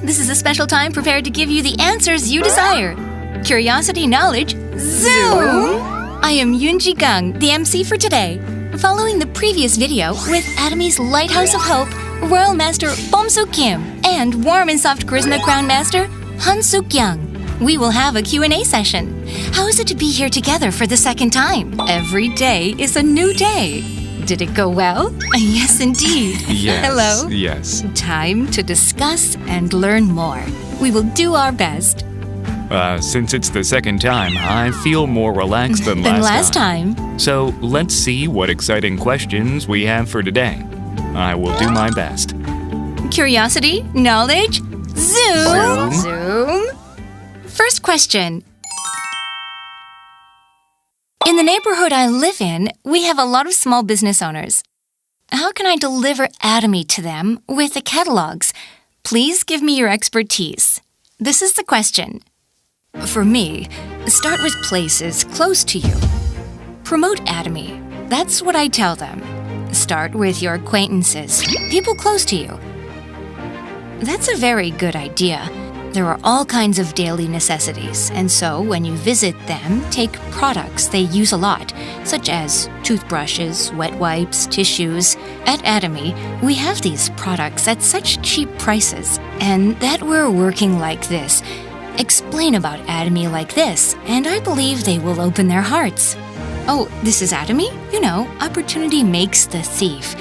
This is a special time prepared to give you the answers you desire. Curiosity, knowledge, zoom! I am Yoonji Gung, the MC for today. Following the previous video with Atomy's Lighthouse of Hope, Royal Master Beom Kim, and Warm and Soft Charisma Crown Master Sook Young, we will have a Q&A session. How is it to be here together for the second time? Every day is a new day. Did it go well? Yes, indeed. Yes. Hello? Yes. Time to discuss and learn more. We will do our best. Since it's the second time, I feel more relaxed than last time. So let's see what exciting questions we have for today. I will do my best. Curiosity, knowledge, zoom! Zoom! First question. In the neighborhood I live in, we have a lot of small business owners. How can I deliver Atomy to them with the catalogs? Please give me your expertise. This is the question. For me, start with places close to you. Promote Atomy. That's what I tell them. Start with your acquaintances, people close to you. That's a very good idea. There are all kinds of daily necessities, and so when you visit them, take products they use a lot, such as toothbrushes, wet wipes, tissues. At Atomy, we have these products at such cheap prices, and that we're working like this. Explain about Atomy like this, and I believe they will open their hearts. Oh, this is Atomy? You know, opportunity makes the thief.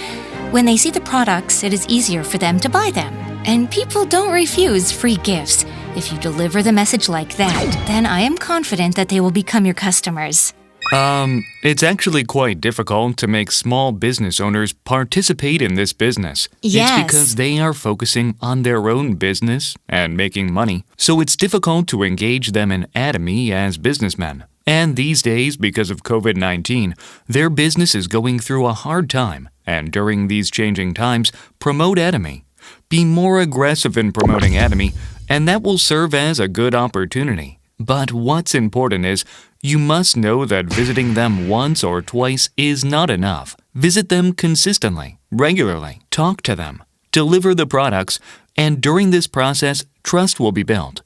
When they see the products, it is easier for them to buy them. And people don't refuse free gifts. If you deliver the message like that, then I am confident that they will become your customers. It's actually quite difficult to make small business owners participate in this business. Yes. It's because they are focusing on their own business and making money. So it's difficult to engage them in Atomy as businessmen. And these days, because of COVID-19, their business is going through a hard time. And during these changing times, promote Atomy. Be more aggressive in promoting Atomy, and that will serve as a good opportunity. But what's important is, you must know that visiting them once or twice is not enough. Visit them consistently, regularly, talk to them, deliver the products, and during this process, trust will be built.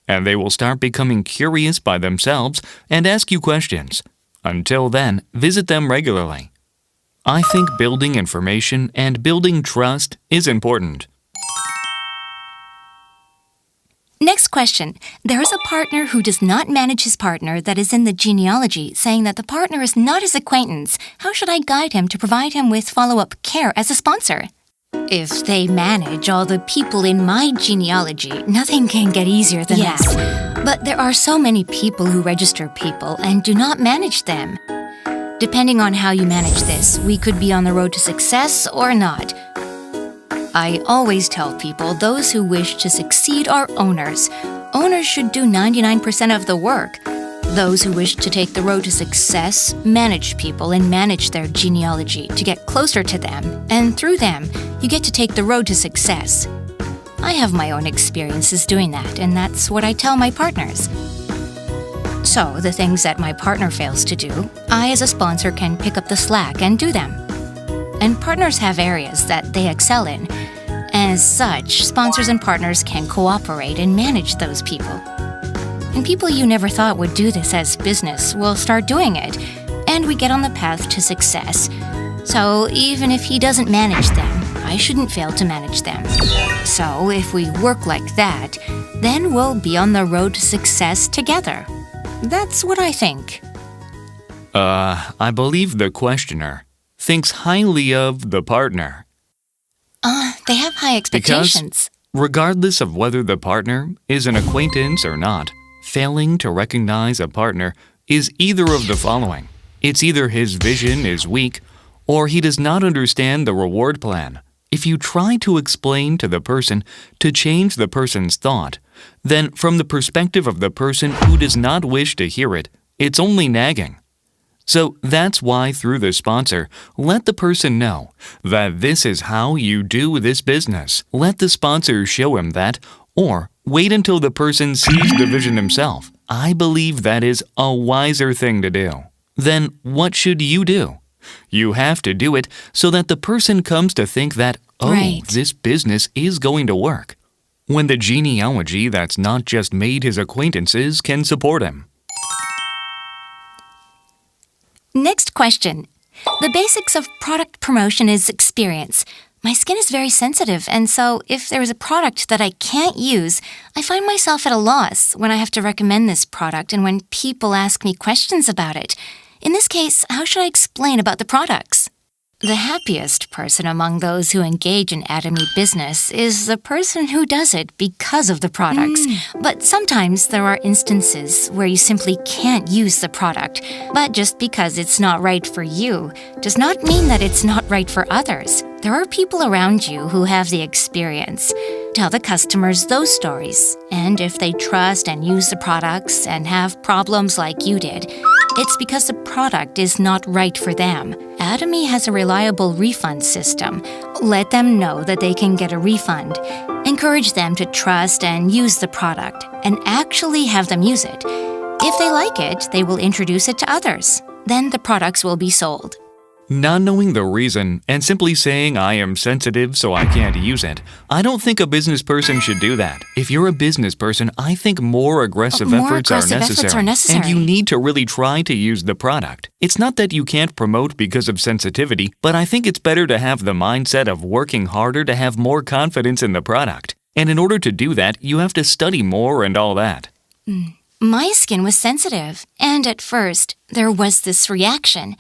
And they will start becoming curious by themselves and ask you questions. Until then, visit them regularly. I think building information and building trust is important. Next question. There is a partner who does not manage his partner that is in the genealogy, saying that the partner is not his acquaintance. How should I guide him to provide him with follow-up care as a sponsor? If they manage all the people in my genealogy, nothing can get easier than that. But there are so many people who register people and do not manage them. Depending on how you manage this, we could be on the road to success or not. I always tell people those who wish to succeed are owners. Owners should do 99% of the work. Those who wish to take the road to success manage people and manage their genealogy to get closer to them, and through them, you get to take the road to success. I have my own experiences doing that, and that's what I tell my partners. So, the things that my partner fails to do, I as a sponsor can pick up the slack and do them. And partners have areas that they excel in. As such, sponsors and partners can cooperate and manage those people. And people you never thought would do this as business will start doing it, and we get on the path to success. So, even if he doesn't manage them, I shouldn't fail to manage them. So, if we work like that, then we'll be on the road to success together. That's what I think. I believe the questioner thinks highly of the partner. They have high expectations. Because regardless of whether the partner is an acquaintance or not, failing to recognize a partner is either of the following. It's either his vision is weak or he does not understand the reward plan. If you try to explain to the person to change the person's thought, then from the perspective of the person who does not wish to hear it, it's only nagging. So that's why through the sponsor, let the person know that this is how you do this business. Let the sponsor show him that, or wait until the person sees the vision himself. I believe that is a wiser thing to do. Then what should you do? You have to do it so that the person comes to think that, oh, Right. This business is going to work. when the genealogy that's not just made his acquaintances can support him. Next question. The basics of product promotion is experience. My skin is very sensitive, and so if there is a product that I can't use, I find myself at a loss when I have to recommend this product and when people ask me questions about it. In this case, how should I explain about the products? The happiest person among those who engage in Atomy business is the person who does it because of the products. But sometimes there are instances where you simply can't use the product. But just because it's not right for you does not mean that it's not right for others. There are people around you who have the experience. Tell the customers those stories. And if they trust and use the products and have problems like you did, it's because the product is not right for them. Atomy has a reliable refund system. Let them know that they can get a refund. Encourage them to trust and use the product, and actually have them use it. If they like it, they will introduce it to others. Then the products will be sold. Not knowing the reason and simply saying I am sensitive so I can't use it, I don't think a business person should do that. If you're a business person, I think more aggressive efforts are necessary. And you need to really try to use the product. It's not that you can't promote because of sensitivity, but I think it's better to have the mindset of working harder to have more confidence in the product. And in order to do that, you have to study more and all that. My skin was sensitive, and at first, there was this reaction.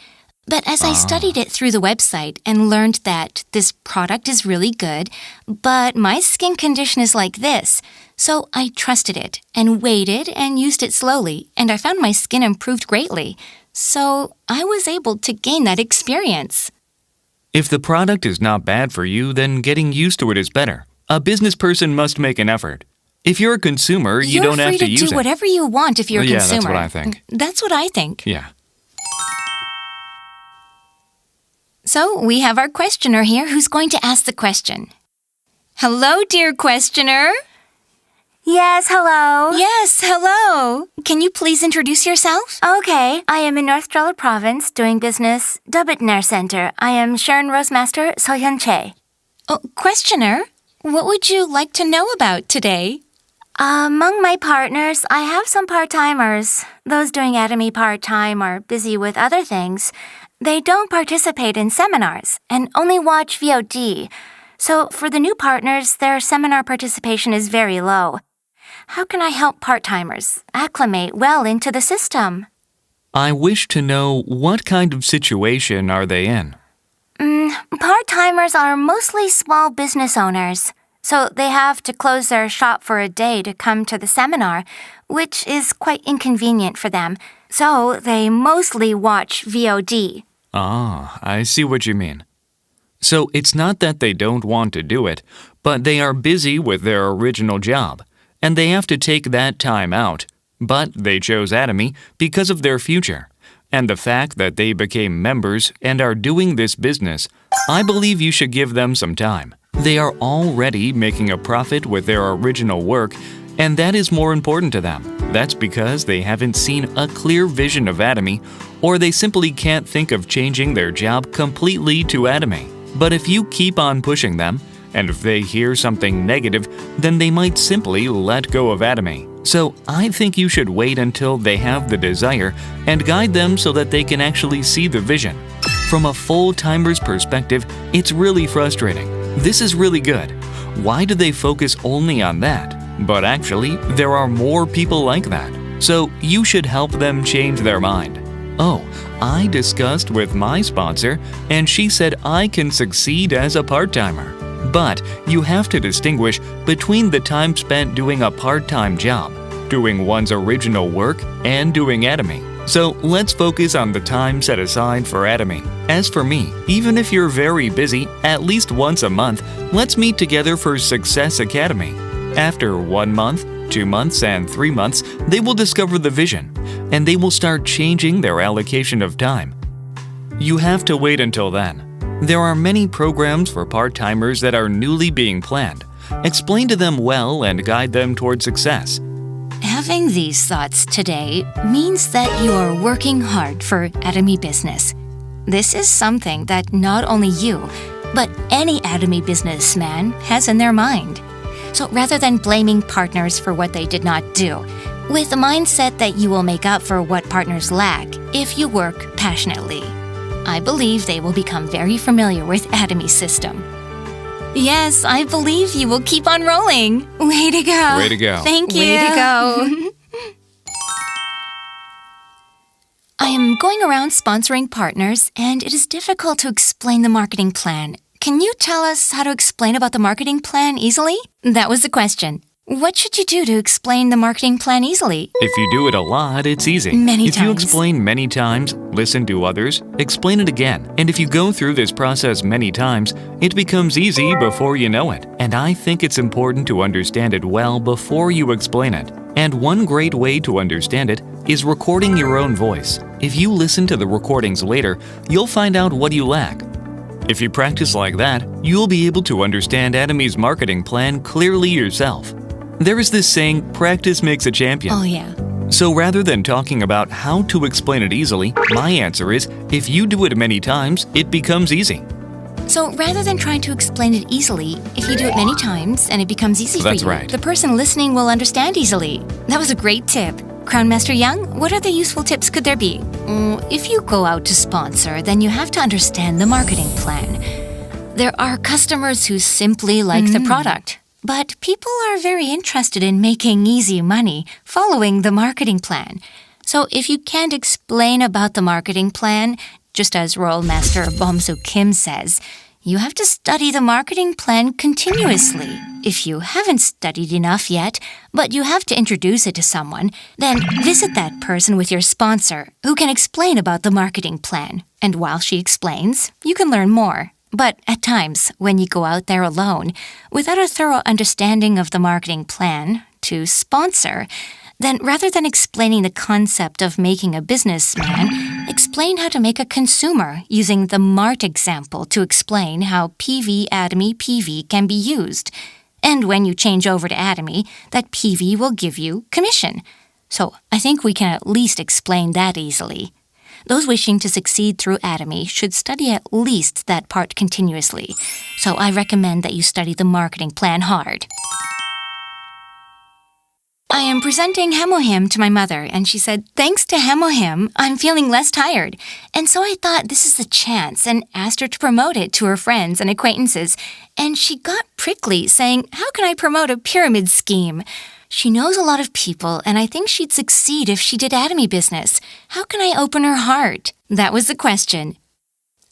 But as I studied it through the website and learned that this product is really good, but my skin condition is like this, so I trusted it and waited and used it slowly, and I found my skin improved greatly. So I was able to gain that experience. If the product is not bad for you, then getting used to it is better. A business person must make an effort. If you're a consumer, you don't have to use it. You're free to do whatever you want if you're a consumer. Yeah, that's what I think. That's what I think. Yeah. So we have our questioner here who's going to ask the question. Hello, dear questioner. Yes, hello. Yes, hello. Can you please introduce yourself? Okay, I am in North Jeolla Province doing business Dubitner Center. I am Sharon Rosemaster Sohyun Che. Oh, questioner, what would you like to know about today? Among my partners, I have some part-timers. Those doing Atomy part-time are busy with other things. They don't participate in seminars and only watch VOD. So for the new partners, their seminar participation is very low. How can I help part-timers acclimate well into the system? I wish to know what kind of situation are they in? Part-timers are mostly small business owners. So they have to close their shop for a day to come to the seminar, which is quite inconvenient for them. So they mostly watch VOD. Ah, I see what you mean. So it's not that they don't want to do it, but they are busy with their original job, and they have to take that time out. But they chose Atomy because of their future, and the fact that they became members and are doing this business. I believe you should give them some time. They are already making a profit with their original work, and that is more important to them. That's because they haven't seen a clear vision of Atomy, or they simply can't think of changing their job completely to Atomy. But if you keep on pushing them, and if they hear something negative, then they might simply let go of Atomy. So I think you should wait until they have the desire and guide them so that they can actually see the vision. From a full-timer's perspective, it's really frustrating. This is really good. Why do they focus only on that? But actually, there are more people like that. So you should help them change their mind. Oh, I discussed with my sponsor, and she said I can succeed as a part-timer. But you have to distinguish between the time spent doing a part-time job, doing one's original work, and doing Atomy. So let's focus on the time set aside for Atomy. As for me, even if you're very busy, at least once a month, let's meet together for Success Academy. After 1 month, 2 months, and 3 months, they will discover the vision, and they will start changing their allocation of time. You have to wait until then. There are many programs for part-timers that are newly being planned. Explain to them well and guide them toward success. Having these thoughts today means that you are working hard for Atomy business. This is something that not only you, but any Atomy businessman has in their mind. So rather than blaming partners for what they did not do, with the mindset that you will make up for what partners lack if you work passionately, I believe they will become very familiar with Atomy's system. Yes, I believe you will keep on rolling. Way to go. Way to go. Thank you. Way to go. I am going around sponsoring partners, and it is difficult to explain the marketing plan. Can you tell us how to explain about the marketing plan easily? That was the question. What should you do to explain the marketing plan easily? If you do it a lot, it's easy. Many If you times. explain many times, listen to others, explain it again. And if you go through this process many times, it becomes easy before you know it. And I think it's important to understand it well before you explain it. And one great way to understand it is recording your own voice. If you listen to the recordings later, you'll find out what you lack. If you practice like that, you'll be able to understand Atomy's marketing plan clearly yourself. There is this saying, practice makes a champion. Oh, yeah. So rather than talking about how to explain it easily, my answer is, if you do it many times, it becomes easy. So rather than trying to explain it easily, if you do it many times and it becomes easy That's for you, right. the person listening will understand easily. That was a great tip. Crown Master Young, what other useful tips could there be? If you go out to sponsor, then you have to understand the marketing plan. There are customers who simply like the product. But people are very interested in making easy money following the marketing plan. So if you can't explain about the marketing plan, just as Royal Master Beom Kim says, you have to study the marketing plan continuously. If you haven't studied enough yet, but you have to introduce it to someone, then visit that person with your sponsor who can explain about the marketing plan. And while she explains, you can learn more. But at times, when you go out there alone, without a thorough understanding of the marketing plan to sponsor, then rather than explaining the concept of making a businessman, explain how to make a consumer using the MART example to explain how PV Atomy PV can be used. And when you change over to Atomy, that PV will give you commission. So I think we can at least explain that easily. Those wishing to succeed through Atomy should study at least that part continuously. So I recommend that you study the marketing plan hard. I am presenting Hemohim to my mother, and she said, thanks to Hemohim, I'm feeling less tired. And so I thought this is the chance and asked her to promote it to her friends and acquaintances. And she got prickly, saying, how can I promote a pyramid scheme? She knows a lot of people, and I think she'd succeed if she did Atomy business. How can I open her heart? That was the question.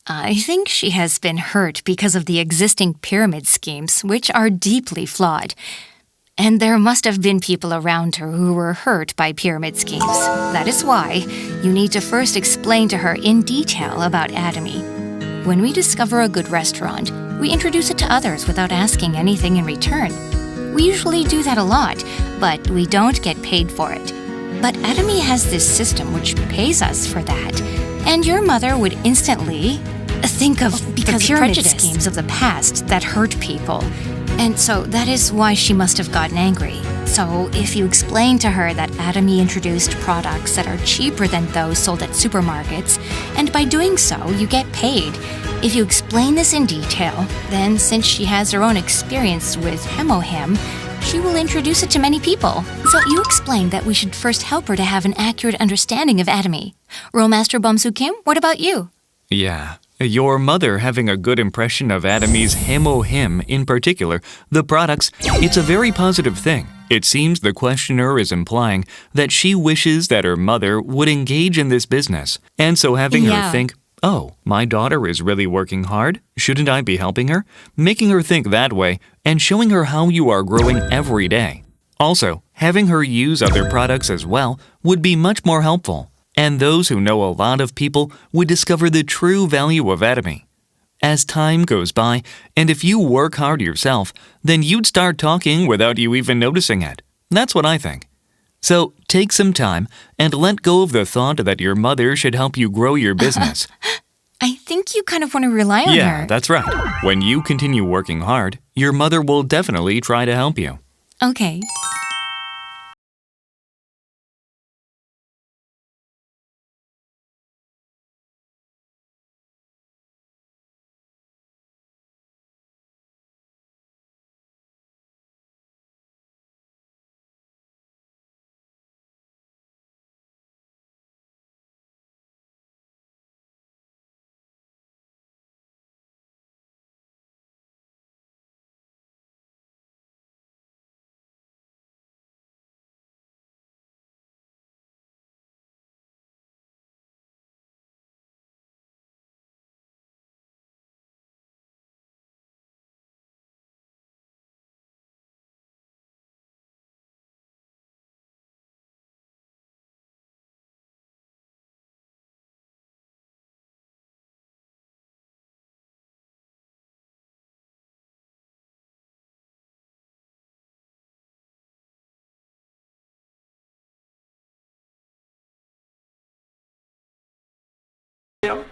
I think she has been hurt because of the existing pyramid schemes, which are deeply flawed. And there must have been people around her who were hurt by pyramid schemes. That is why you need to first explain to her in detail about Atomy. When we discover a good restaurant, we introduce it to others without asking anything in return. We usually do that a lot, but we don't get paid for it. But Atomy has this system which pays us for that. And your mother would instantly think of the pyramid schemes of the past that hurt people. And so that is why she must have gotten angry. So if you explain to her that Atomy introduced products that are cheaper than those sold at supermarkets, and by doing so, you get paid. If you explain this in detail, then since she has her own experience with Hemohim, she will introduce it to many people. So you explained that we should first help her to have an accurate understanding of Atomy. Royal Master Beom Kim, what about you? Yeah. Your mother having a good impression of Atomy's Hemohim, in particular, the products, it's a very positive thing. It seems the questioner is implying that she wishes that her mother would engage in this business. And so having her think, oh, my daughter is really working hard. Shouldn't I be helping her? Making her think that way and showing her how you are growing every day. Also, having her use other products as well would be much more helpful. And those who know a lot of people would discover the true value of Atomy. As time goes by, and if you work hard yourself, then you'd start talking without you even noticing it. That's what I think. So take some time and let go of the thought that your mother should help you grow your business. I think you kind of want to rely on her. Yeah, that's right. When you continue working hard, your mother will definitely try to help you. Okay. Yep.